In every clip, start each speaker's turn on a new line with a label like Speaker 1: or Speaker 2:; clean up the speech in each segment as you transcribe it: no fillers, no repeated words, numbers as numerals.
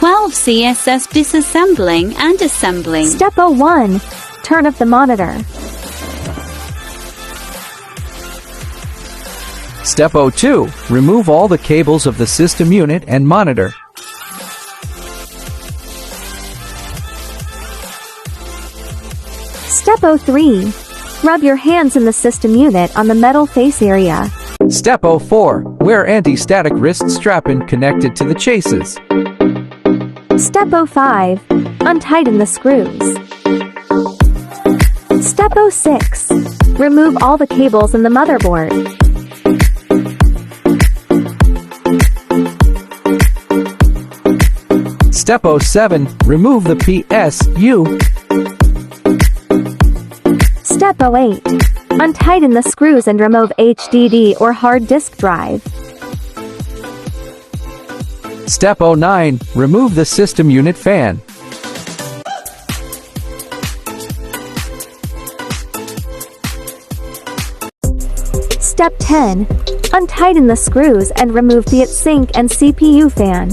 Speaker 1: 12 CSS disassembling and assembling.
Speaker 2: Step 01. Turn off the monitor.
Speaker 3: Step 02. Remove all the cables of the system unit and monitor.
Speaker 2: Step 03. Rub your hands in the system unit on the metal face area.
Speaker 3: Step 04. Wear anti-static wrist strap-in connected to the chases.
Speaker 2: Step 05. Untighten the screws. Step 06. Remove all the cables in the motherboard.
Speaker 3: Step 07. Remove the PSU.
Speaker 2: Step 08. Untighten the screws and remove HDD or hard disk drive.
Speaker 3: Step 09. Remove the system unit fan.
Speaker 2: Step 10. Untighten the screws and remove the heatsink and CPU fan.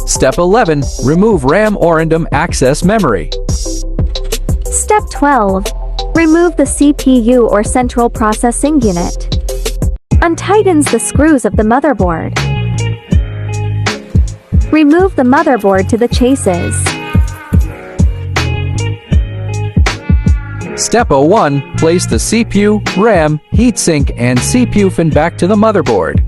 Speaker 3: Step 11. Remove RAM or random access memory.
Speaker 2: Step 12. Remove the CPU or central processing unit. Untightens the screws of the motherboard. Remove the motherboard to the chases.
Speaker 3: Step 01. Place the CPU, RAM, heatsink, and CPU fan back to the motherboard.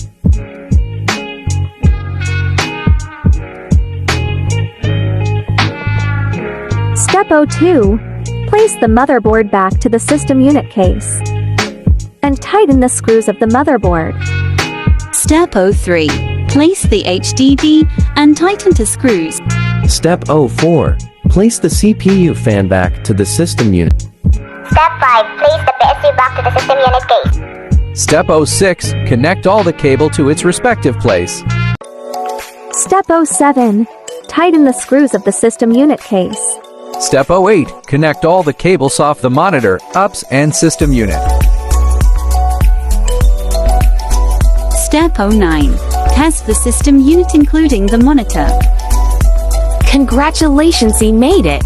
Speaker 2: Step 02. Place the motherboard back to the system unit case. And tighten the screws of the motherboard.
Speaker 1: Step 03. Place the HDD and tighten to screws.
Speaker 4: Step 04. Place the CPU fan back to the system unit.
Speaker 5: Step 5. Place the PSU back to the system unit case.
Speaker 3: Step 06. Connect all the cable to its respective place.
Speaker 2: Step 07. Tighten the screws of the system unit case.
Speaker 3: Step 08. Connect all the cables off the monitor, UPS, and system unit.
Speaker 1: Step 09. Test the system unit including the monitor.
Speaker 6: Congratulations, you made it!